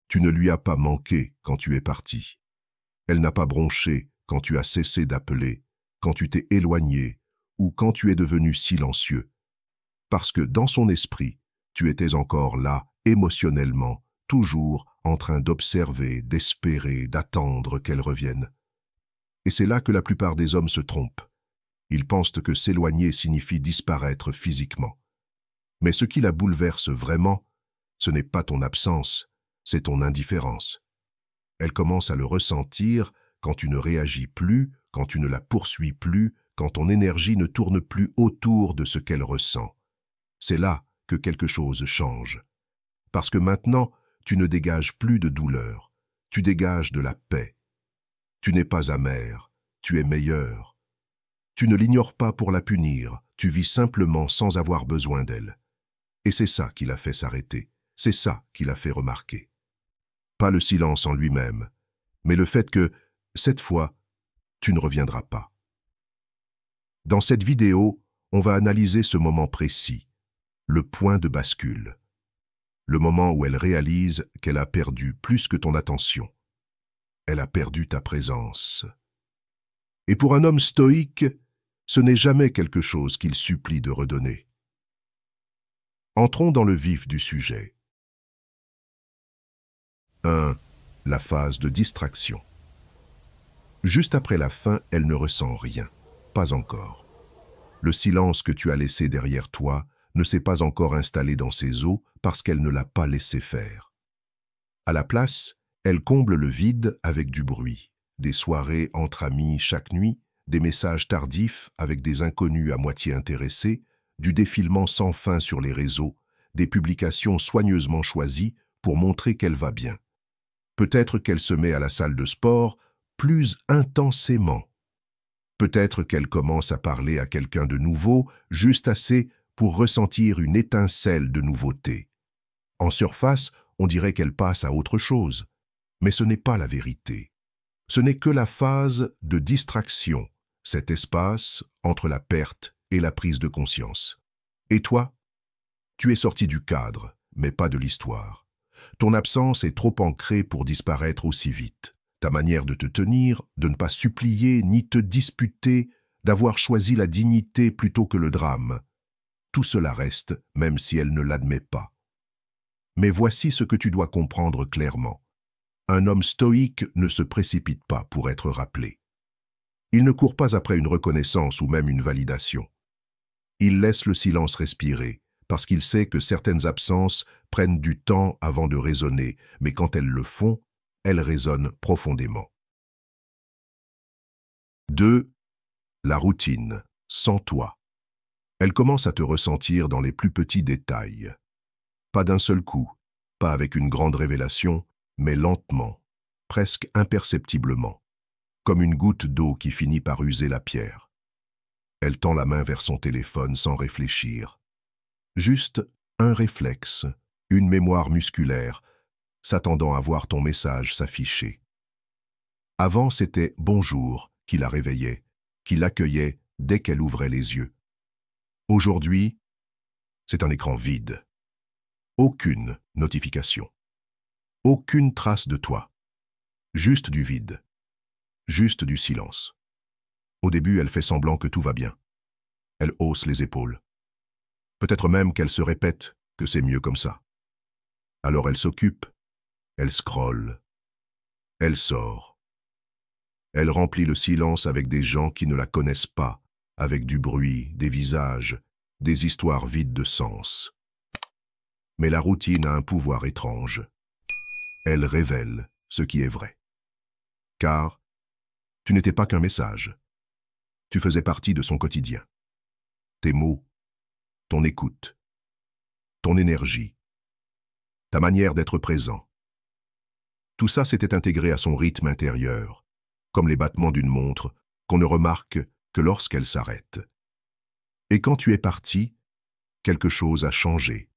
Tu ne lui as pas manqué quand tu es parti. Elle n'a pas bronché quand tu as cessé d'appeler, quand tu t'es éloigné ou quand tu es devenu silencieux. Parce que dans son esprit, tu étais encore là, émotionnellement, toujours en train d'observer, d'espérer, d'attendre qu'elle revienne. Et c'est là que la plupart des hommes se trompent. Ils pensent que s'éloigner signifie disparaître physiquement. Mais ce qui la bouleverse vraiment, ce n'est pas ton absence, c'est ton indifférence. Elle commence à le ressentir quand tu ne réagis plus, quand tu ne la poursuis plus, quand ton énergie ne tourne plus autour de ce qu'elle ressent. C'est là que quelque chose change. Parce que maintenant, tu ne dégages plus de douleur, tu dégages de la paix. Tu n'es pas amer, tu es meilleur. Tu ne l'ignores pas pour la punir, tu vis simplement sans avoir besoin d'elle. Et c'est ça qui l'a fait s'arrêter, c'est ça qui l'a fait remarquer. Pas le silence en lui-même, mais le fait que, cette fois, tu ne reviendras pas. Dans cette vidéo, on va analyser ce moment précis, le point de bascule. Le moment où elle réalise qu'elle a perdu plus que ton attention. Elle a perdu ta présence. Et pour un homme stoïque, ce n'est jamais quelque chose qu'il supplie de redonner. Entrons dans le vif du sujet. 1. La phase de distraction. Juste après la fin, elle ne ressent rien, pas encore. Le silence que tu as laissé derrière toi ne s'est pas encore installé dans ses os parce qu'elle ne l'a pas laissé faire. À la place, elle comble le vide avec du bruit, des soirées entre amis chaque nuit, des messages tardifs avec des inconnus à moitié intéressés, du défilement sans fin sur les réseaux, des publications soigneusement choisies pour montrer qu'elle va bien. Peut-être qu'elle se met à la salle de sport plus intensément. Peut-être qu'elle commence à parler à quelqu'un de nouveau, juste assez pour ressentir une étincelle de nouveauté. En surface, on dirait qu'elle passe à autre chose. Mais ce n'est pas la vérité. Ce n'est que la phase de distraction, cet espace entre la perte et la prise de conscience. Et toi? Tu es sorti du cadre, mais pas de l'histoire. Ton absence est trop ancrée pour disparaître aussi vite. Ta manière de te tenir, de ne pas supplier ni te disputer, d'avoir choisi la dignité plutôt que le drame. Tout cela reste, même si elle ne l'admet pas. Mais voici ce que tu dois comprendre clairement. Un homme stoïque ne se précipite pas pour être rappelé. Il ne court pas après une reconnaissance ou même une validation. Il laisse le silence respirer, parce qu'il sait que certaines absences prennent du temps avant de résonner, mais quand elles le font, elles résonnent profondément. 2. La routine, sans toi. Elle commence à te ressentir dans les plus petits détails. Pas d'un seul coup, pas avec une grande révélation, mais lentement, presque imperceptiblement, comme une goutte d'eau qui finit par user la pierre. Elle tend la main vers son téléphone sans réfléchir. Juste un réflexe, une mémoire musculaire, s'attendant à voir ton message s'afficher. Avant, c'était « bonjour » qui la réveillait, qui l'accueillait dès qu'elle ouvrait les yeux. Aujourd'hui, c'est un écran vide. Aucune notification. Aucune trace de toi. Juste du vide. Juste du silence. Au début, elle fait semblant que tout va bien. Elle hausse les épaules. Peut-être même qu'elle se répète que c'est mieux comme ça. Alors elle s'occupe, elle scrolle, elle sort. Elle remplit le silence avec des gens qui ne la connaissent pas, avec du bruit, des visages, des histoires vides de sens. Mais la routine a un pouvoir étrange. Elle révèle ce qui est vrai. Car tu n'étais pas qu'un message. Tu faisais partie de son quotidien. Tes mots, ton écoute, ton énergie, ta manière d'être présent. Tout ça s'était intégré à son rythme intérieur, comme les battements d'une montre qu'on ne remarque que lorsqu'elle s'arrête. Et quand tu es parti, quelque chose a changé,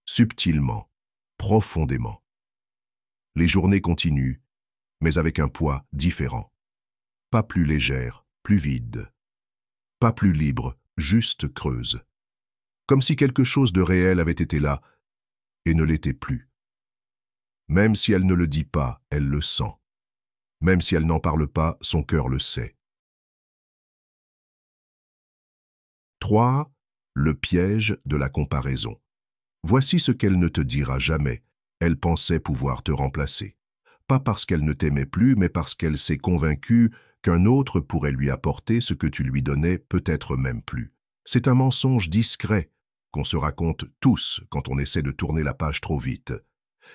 subtilement, profondément. Les journées continuent, mais avec un poids différent. Pas plus légère, plus vide. Pas plus libre, juste creuse. Comme si quelque chose de réel avait été là et ne l'était plus. Même si elle ne le dit pas, elle le sent. Même si elle n'en parle pas, son cœur le sait. 3. Le piège de la comparaison. Voici ce qu'elle ne te dira jamais. Elle pensait pouvoir te remplacer. Pas parce qu'elle ne t'aimait plus, mais parce qu'elle s'est convaincue qu'un autre pourrait lui apporter ce que tu lui donnais, peut-être même plus. C'est un mensonge discret qu'on se raconte tous quand on essaie de tourner la page trop vite.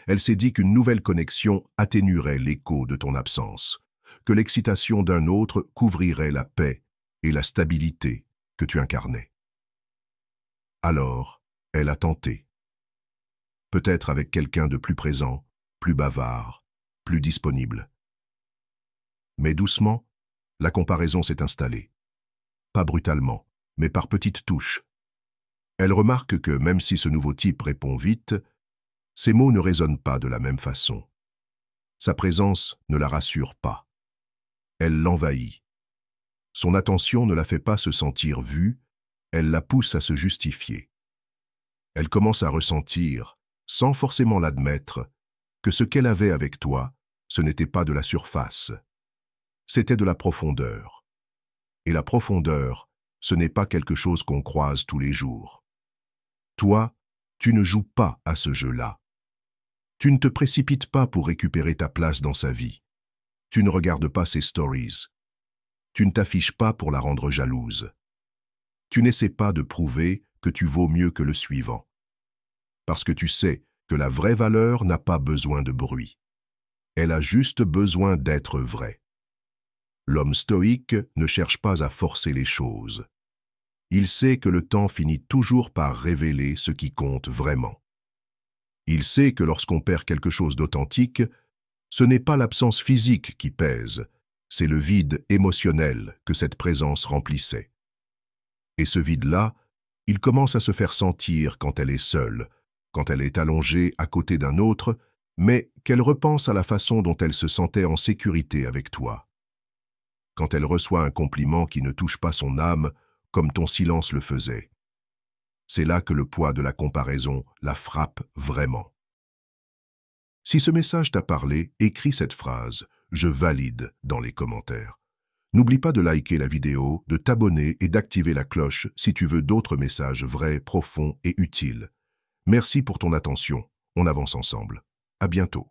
Elle s'est dit qu'une nouvelle connexion atténuerait l'écho de ton absence, que l'excitation d'un autre couvrirait la paix et la stabilité que tu incarnais. Alors, elle a tenté. Peut-être avec quelqu'un de plus présent, plus bavard, plus disponible. Mais doucement, la comparaison s'est installée. Pas brutalement, mais par petites touches. Elle remarque que même si ce nouveau type répond vite, ses mots ne résonnent pas de la même façon. Sa présence ne la rassure pas. Elle l'envahit. Son attention ne la fait pas se sentir vue, elle la pousse à se justifier. Elle commence à ressentir, sans forcément l'admettre, que ce qu'elle avait avec toi, ce n'était pas de la surface. C'était de la profondeur. Et la profondeur, ce n'est pas quelque chose qu'on croise tous les jours. Toi, tu ne joues pas à ce jeu-là. Tu ne te précipites pas pour récupérer ta place dans sa vie. Tu ne regardes pas ses stories. Tu ne t'affiches pas pour la rendre jalouse. Tu n'essaies pas de prouver que tu vaux mieux que le suivant. Parce que tu sais que la vraie valeur n'a pas besoin de bruit. Elle a juste besoin d'être vraie. L'homme stoïque ne cherche pas à forcer les choses. Il sait que le temps finit toujours par révéler ce qui compte vraiment. Il sait que lorsqu'on perd quelque chose d'authentique, ce n'est pas l'absence physique qui pèse, c'est le vide émotionnel que cette présence remplissait. Et ce vide-là, il commence à se faire sentir quand elle est seule, quand elle est allongée à côté d'un autre, mais qu'elle repense à la façon dont elle se sentait en sécurité avec toi. Quand elle reçoit un compliment qui ne touche pas son âme, comme ton silence le faisait. C'est là que le poids de la comparaison la frappe vraiment. Si ce message t'a parlé, écris cette phrase « Je valide » dans les commentaires. N'oublie pas de liker la vidéo, de t'abonner et d'activer la cloche si tu veux d'autres messages vrais, profonds et utiles. Merci pour ton attention. On avance ensemble. À bientôt.